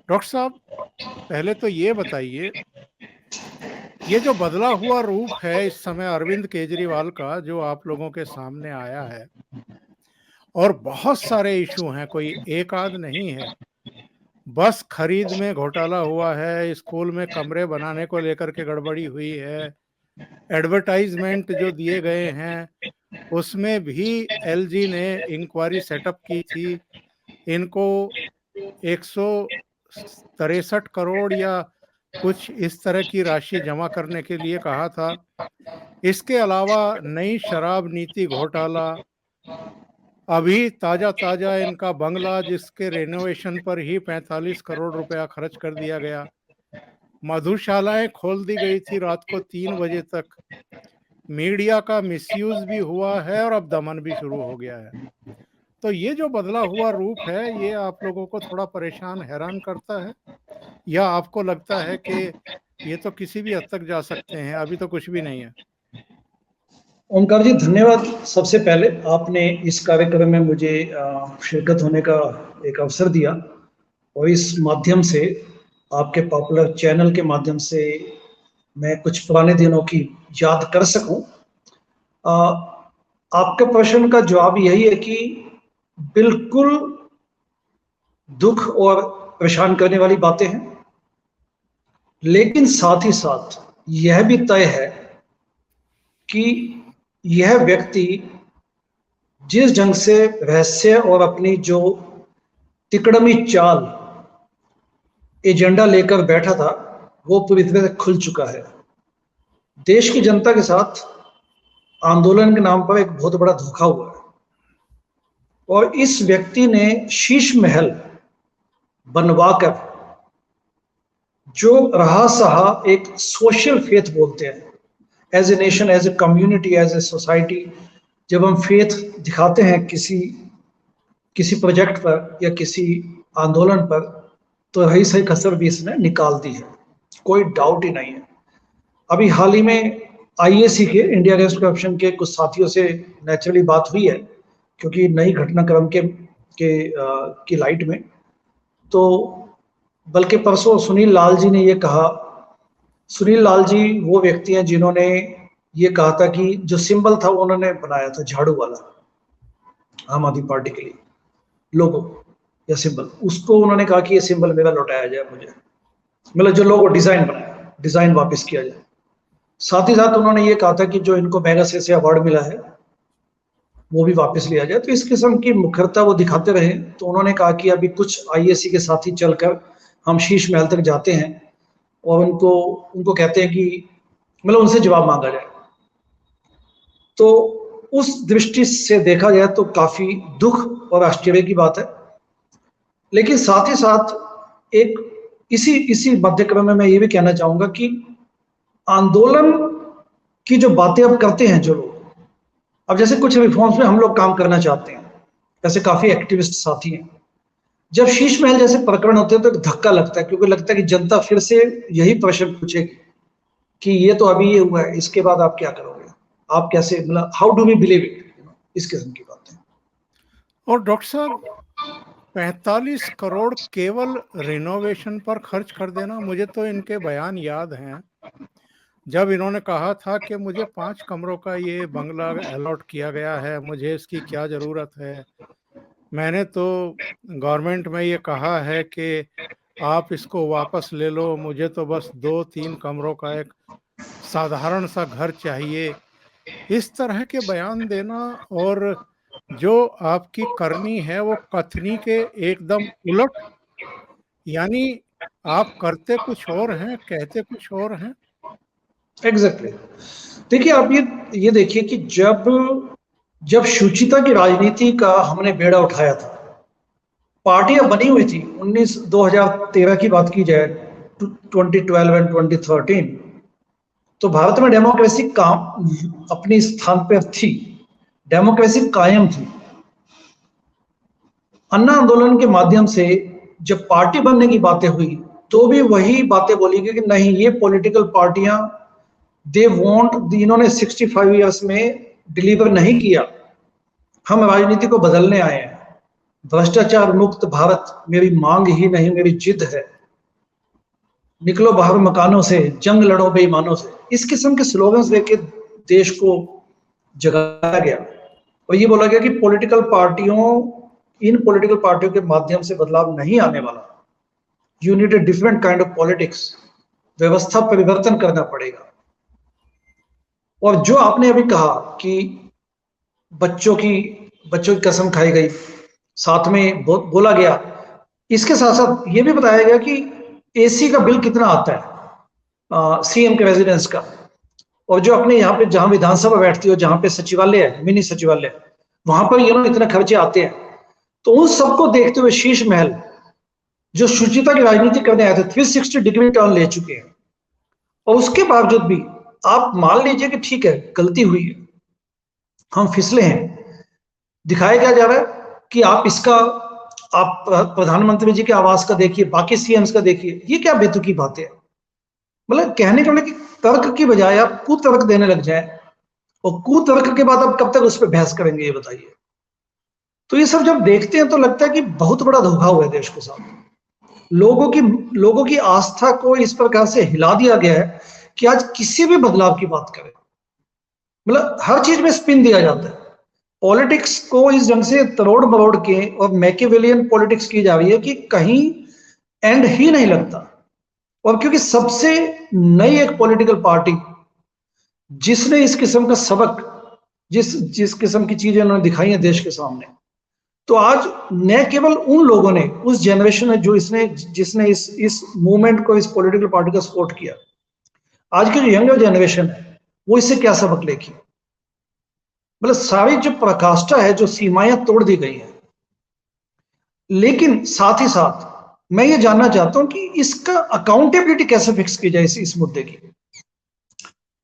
Doctor साहब, पहले तो ये बताइए, ये जो बदला हुआ रूप है इस समय अरविंद केजरीवाल का, जो आप लोगों के सामने आया है, और बहुत सारे इशू हैं, कोई एक आध नहीं है। बस खरीद में घोटाला हुआ है, स्कूल में कमरे बनाने को लेकर के गड़बड़ी हुई है, एडवर्टाइजमेंट जो दिए गए हैं उसमें भी एलजी ने इंक्वायरी सेटअप की थी। इनको 163 करोड़ या कुछ इस तरह की राशि जमा करने के लिए कहा था। इसके अलावा नई शराब नीति घोटाला, अभी ताजा ताजा इनका बंगला जिसके रेनोवेशन पर ही 45 करोड़ रुपया खर्च कर दिया गया। मधुशालाएं खोल दी गई थी रात को 3 बजे तक। मीडिया का मिसयूज भी हुआ है और अब दमन भी शुरू हो गया है। तो ये जो बदला हुआ रूप है, ये आप लोगों को थोड़ा परेशान, हैरान करता है, या आपको लगता है कि ये तो किसी भी हद तक जा सकते हैं, अभी तो कुछ भी नहीं है? ओंकार जी, धन्यवाद। सबसे पहले आपने इस कार्यक्रम में मुझे शिरकत होने का एक अवसर दिया, और इस माध्यम से, आपके पॉपुलर चैनल के माध्यम से, मैं कुछ पुराने दिनों की याद कर सकूं। आपके प्रश्न का जवाब यही है कि बिल्कुल दुख और परेशान करने वाली बातें हैं, लेकिन साथ ही साथ यह भी तय है कि यह व्यक्ति जिस ढंग से रहस्य और अपनी जो तिकड़मी चाल एजेंडा लेकर बैठा था, वो पूरी तरह से खुल चुका है। देश की जनता के साथ आंदोलन के नाम पर एक बहुत बड़ा धोखा हुआ है, और इस व्यक्ति ने शीश महल बनवाकर, जो रहा सहा एक सोशल फेथ बोलते हैं, as a nation, as a community, as a society, जब हम फेथ दिखाते हैं किसी प्रोजेक्ट पर या किसी आंदोलन पर, तो रही सही कसर भी इसने निकाल दी है, कोई डाउट ही नहीं है। अभी हाल ही में आईएसी के, इंडिया अगेंस्ट करप्शन के कुछ साथियों से नेचुरली बात हुई है, क्योंकि नई घटनाक्रम की लाइट में, तो बल्कि परसों सुनील लाल जी ने ये कहा। सुनील लाल जी वो व्यक्ति हैं जिन्होंने ये कहा था कि जो सिंबल था वो उन्होंने बनाया था, झाड़ू वाला, आम आदमी पार्टी के लिए लोगो या सिंबल, उसको उन्होंने कहा कि ये सिंबल मेरा लौटाया जाए मुझे, मतलब जो लोगो डिजाइन बनाया, डिजाइन वापस किया जाए। साथ ही साथ उन्होंने ये कहा था कि जो इनको मेगा से अवार्ड मिला है वो भी वापस लिया जाए। तो इस किस्म की मुखरता वो दिखाते रहे। तो उन्होंने कहा कि अभी कुछ आईएसी के साथी चलकर हम शीश महल तक जाते हैं और उनको कहते हैं कि मतलब उनसे जवाब मांगा जाए। तो उस दृष्टि से देखा जाए तो काफी दुख और आश्चर्य की बात है। लेकिन साथ ही साथ एक इसी मध्यक्रम में मैं ये भी कहना चाहूंगा कि आंदोलन की जो बातें अब करते हैं जो लोग, अब जैसे कुछ रिफॉर्म्स में हम लोग काम करना चाहते हैं, ऐसे काफी एक्टिविस्ट साथी हैं, जब शीश महल जैसे प्रकरण होते हैं तो एक धक्का लगता है, क्योंकि लगता है कि जनता फिर से यही प्रश्न पूछेगी कि ये तो अभी ये हुआ है, इसके बाद आप क्या करोगे, आप कैसे, मतलब how do we believe it, इस किस्म की बातें। और डॉक्टर साहब, 45 करोड़ केवल रिनोवेशन पर खर्च कर देना, मुझे तो इनके बयान याद हैं जब इन्होंने कहा था कि मुझे 5 कमरों का ये बंगला अलॉट किया गया है, मुझे इसकी क्या ज़रूरत है। मैंने तो गवर्नमेंट में ये कहा है कि आप इसको वापस ले लो, मुझे तो बस 2-3 कमरों का एक साधारण सा घर चाहिए। इस तरह के बयान देना और जो आपकी करनी है वो कथनी के एकदम उलट, यानी आप करते कुछ और हैं, कहते कुछ और हैं। एग्जैक्टली। देखिए, आप ये देखिए कि जब शुचिता की राजनीति का हमने बेड़ा उठाया था, पार्टियां बनी हुई थी 2013 की बात की जाए, 2012 एंड 2013, तो भारत में डेमोक्रेसी काम अपनी स्थान पर थी, डेमोक्रेसी कायम थी। अन्ना आंदोलन के माध्यम से जब पार्टी बनने की बातें हुई तो भी वही बातें बोली गई कि नहीं, ये पॉलिटिकल पार्टियां दे वांट, इन्होंने 65 इयर्स में डिलीवर नहीं किया, हम राजनीति को बदलने आए हैं, भ्रष्टाचार मुक्त भारत मेरी मांग ही नहीं मेरी जिद है। निकलो बाहर मकानों से, जंग लड़ो बेईमानों से, इस किस्म के स्लोगन्स देके देश को जगाया गया और ये बोला गया कि इन पॉलिटिकल पार्टियों के माध्यम से बदलाव नहीं आने वाला। You need a different kind of politics, व्यवस्था परिवर्तन करना पड़ेगा। और जो आपने अभी कहा कि बच्चों की कसम खाई गई, साथ में बोला गया, इसके साथ साथ ये भी बताया गया कि एसी का बिल कितना आता है सीएम के रेजिडेंस का, और जो अपने यहाँ पे जहां विधानसभा बैठती है, जहां पे सचिवालय है, मिनी सचिवालय, वहां पर ये इतने खर्चे आते हैं। तो उन सबको देखते हुए शीश महल जो शुचिता की राजनीति करने आए थे 360 डिग्री टर्न ले चुके हैं, और उसके बावजूद भी आप मान लीजिए कि ठीक है गलती हुई है, हम फिसले हैं, दिखाया क्या जा रहा है कि आप प्रधानमंत्री जी के आवास का देखिए, बाकी सीएम्स का देखिए, ये क्या बेतुकी बातें है। मतलब कहने का मतलब कि तर्क की बजाय आप कुतर्क देने लग जाए, और कुतर्क के बाद आप कब तक उस पर बहस करेंगे ये बताइए। तो ये सब जब देखते हैं तो लगता है कि बहुत बड़ा धोखा हुआ है देश के साथ। लोगों की आस्था को इस प्रकार से हिला दिया गया है कि आज किसी भी बदलाव की बात करें, मतलब हर चीज में स्पिन दिया जाता है। पॉलिटिक्स को इस ढंग से तरोड़ मरोड़ के और मैकियावेलियन पॉलिटिक्स की जा रही है कि कहीं एंड ही नहीं लगता। और क्योंकि सबसे नई एक पॉलिटिकल पार्टी जिसने इस किस्म का सबक, जिस किस्म की चीजें उन्होंने दिखाई है देश के सामने, तो आज न केवल उन लोगों ने, उस जनरेशन ने जिसने इस मूवमेंट को, इस पॉलिटिकल पार्टी का सपोर्ट किया, आज की जो यंगर जनरेशन है वो इससे क्या सबक लेगी। मतलब सारी जो पराकाष्ठा है, जो सीमाएं तोड़ दी गई है। लेकिन साथ ही साथ मैं ये जानना चाहता हूं कि इसका अकाउंटेबिलिटी कैसे फिक्स की जाए इस मुद्दे की।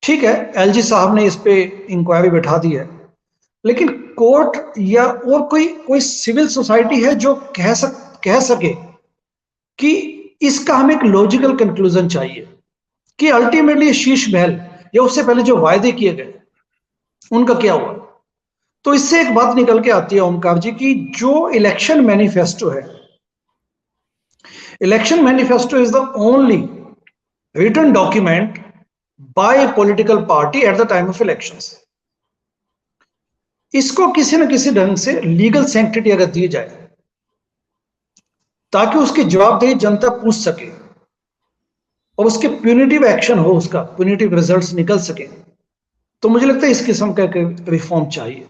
ठीक है, एलजी साहब ने इस पे इंक्वायरी बैठा दी है, लेकिन कोर्ट या और कोई सिविल सोसाइटी है जो कह सके कि इसका हमें एक लॉजिकल कंक्लूजन चाहिए कि अल्टीमेटली शीश महल या उससे पहले जो वायदे किए गए उनका क्या हुआ। तो इससे एक बात निकल के आती है ओमकार जी की, जो इलेक्शन मैनिफेस्टो है, election manifesto is the only written document by political party at the time of elections. इसको किसी न किसी ढंग से लीगल सैंक्टिटी अगर दी जाए ताकि उसकी जवाबदेही जनता पूछ सके और उसके प्यूनिटिव एक्शन हो, उसका प्यूनिटिव रिजल्ट्स निकल सके, तो मुझे लगता है इस किस्म का रिफॉर्म चाहिए।